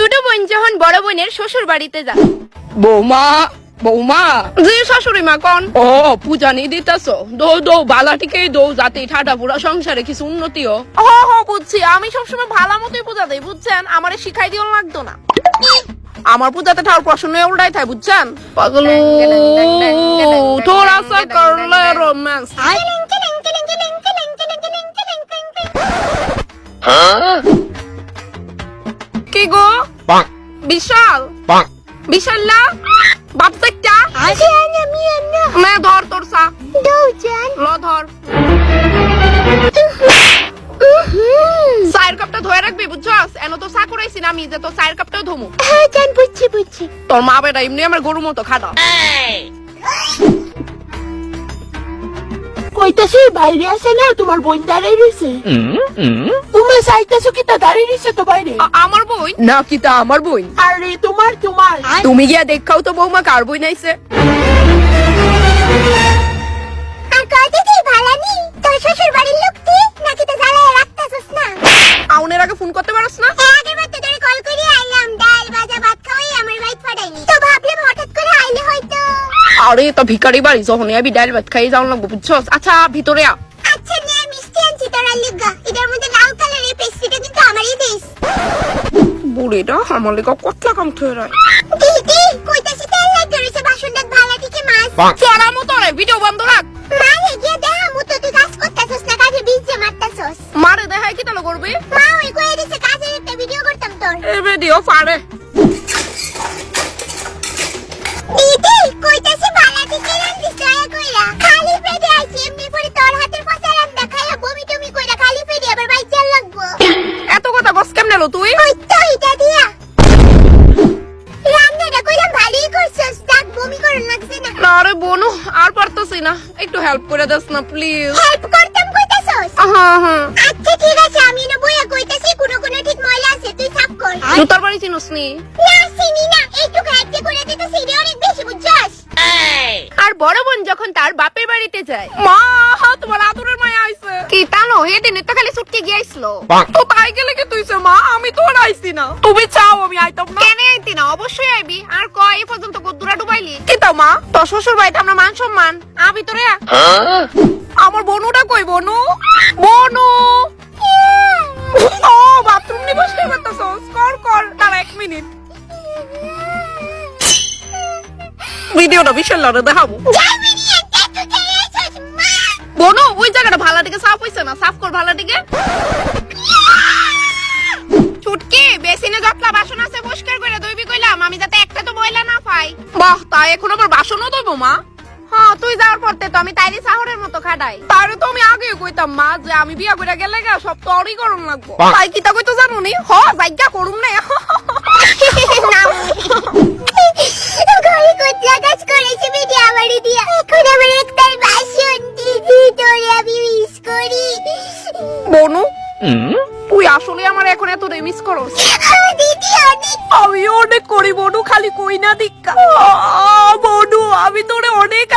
ছোট বোন যখন বড় বোনের শ্বশুর বাড়িতে যায়। বৌমা বৌমা জি শাশুড়ি মা কোন? ও পূজা নিয়ে দিতেছো, দৌ দৌ বালাটিকেই দৌ, যাতে ঠাডা পুরা সংসারে কিছু উন্নতিও। বুঝছি, আমি সবসময় ভালো মতোই পূজা দেই বুঝছেন, আমারে শিখাই দিও লাগতো না। আমার পূজাতে ঠাকুর প্রসন্ন উল্টাই থাকে বুঝছেন। পাগলু থোড়া সা কর লে রোম্যান্স। কি গো বিশাল বিশাল না বাপ একটা না ধর তোর সা ল ধর চায়ের কাপটা ধরে রাখবি বুঝছস, এনো তো চা করাইছি না আমি যে তোর চায়ের কাপটাও ধমু। হ্যাঁ জান, বুঝছি বুঝছি। তোর মা বেটা এমনি আমার গরুর মতো খাটা। কইতাছি বাইরে আছে না, তোমার বোন দাঁড়িয়ে রয়েছে। তুমি চাইতেছো কি তা দাঁড়িয়ে রয়েছে তো বাইরে? আমার বই না কিতা আমার বই? আরে তোমার তোমার তুমি গিয়া দেখাও তো বৌমা কার বই নাইছে। আর কইতে কি ভালানি তোর শ্বশুর বাড়ির লোক কি নাকি তো জ্বালায় রাখতাছস না? আউনের আগে ফোন করতে পারস না? আগের বার তো তোরে কল করে আইলাম, ডাল ভাজা ভাত খাওয়াই আমার বাইক পাঠাইনি, তো ভাবলাম হঠাৎ করে আইলে হয়তো। আরে তো ভিখারি বাড়ি, যখন আমি ডাল ভাত খাই যাও লাগবো বুঝছস। আচ্ছা ভিতরে আ। আচ্ছা নে, মিষ্টি আনছি তোরা লিগা, এটার মধ্যে লাল কালারের পেস্ট্রিটা কিন্তু আমারই দিস। বুড়িটা আমার লেগে কতলা কাম থয়ে রয়। দিদি কইতাছি তেল লাইতে রইছে, বাসন দাঁত ভালা থেকে মাছ চড়া মতো রে, ভিডিও বন্ধ রাখ। মারে গিয়ে দেখা মুতো তুই কাজ করতেছস না, কাজে বিজে মারতাছস। মারে দেখাই কি তাহলে করবি? মা ওই কই দিছে কাজের একটা ভিডিও করতাম তোর। এ ভিডিও পারে। দিদি কইতাছি বালা থেকে রান্দিস দয়া কইরা, খালি পেটে আইছি এমনি করে তোর হাতের পচা রান্না খাইয়া বমি টমি কইরা খালি পেটে আবার বাইচাল লাগবো। এত কথা গস কেমনে লো তুই? ওই তো এটা দিয়া রান্নাটা কইলাম ভালোই করছস, ডাক বমি করন লাগছে না? না রে বোনু, আর পারতাছি না, একটু হেল্প করে দাস না প্লিজ। হেল্প করতাম কইতাছস? হ্যাঁ হ্যাঁ, আচ্ছা ঠিক আছে, আমি না বইয়া কইতাছি কোন কোন ঠিক ময়লা আছে তুই সাফ কর। জুতার বাড়ি চিনস নি? না চিনি না, একটু ঘাটতে করে দিতে সিঁড়ি অনেক বেশি বুঝছস। আর বড় বোন যখন তার বাপের বাড়িতে যায়, মা তোমার আদরের মায়া আইছে। কি তানো হেদিন তো খালি ছুটকে গিয়েছিল। তো তাই গেলে কি তুইছে মা, আমি তো আর আইছি না। তুমি চাও আমি আইতাম না? কেন আইতি না? অবশ্যই আইবি। আর কয় এই পর্যন্ত গদ্দুরা ডুবাইলি কি তাও মা? তোর শ্বশুর বাড়িতে আমরা মান সম্মান ভিতরে আ। আমার বনুটা কই? বনু বনু ও বাথরুম নি বসে করতেছস, কর কর দাঁড়া 1 মিনিট। ভিডিওটা বিশাল লড়ে দেখাবো। যাইবি নি একটা তুই খেয়েছস মা। বনু ওই জায়গাটা ভালো দিকে সাফ হইছে না, সাফ কর ভালো দিকে। ছুটকি বেসিনে যতলা বাসন আছে পরিষ্কার করে ধুইবি কইলাম আমি, যাতে একটা তো ময়লা না পাই। বাহ, তাই এখন আবার বাসনও ধুইবো মা? হ্যাঁ, তুই যাওয়ার পরতে তো আমি তাইরি শহরের মতো খাটাই। তারে তো আমি আগেই কইতাম মা যে আমি বিয়া করে গেলে গা সব তোরই করুন লাগবো। তাই কি তা কইতো জানো নি? জায়গা করুম না। ঘরে কোতলা কাজ করেছে বেটি আমারই দিয়া, এখন আমার একটাই বাসন দিদি তোরে আমি মিস করি। বনু তুই আসলে আমার এখন এত মিস করস? দিদি অনেক আমি অনেক করি বনু, খালি কই না দিক্কা। বনু আমি তোরে অনেক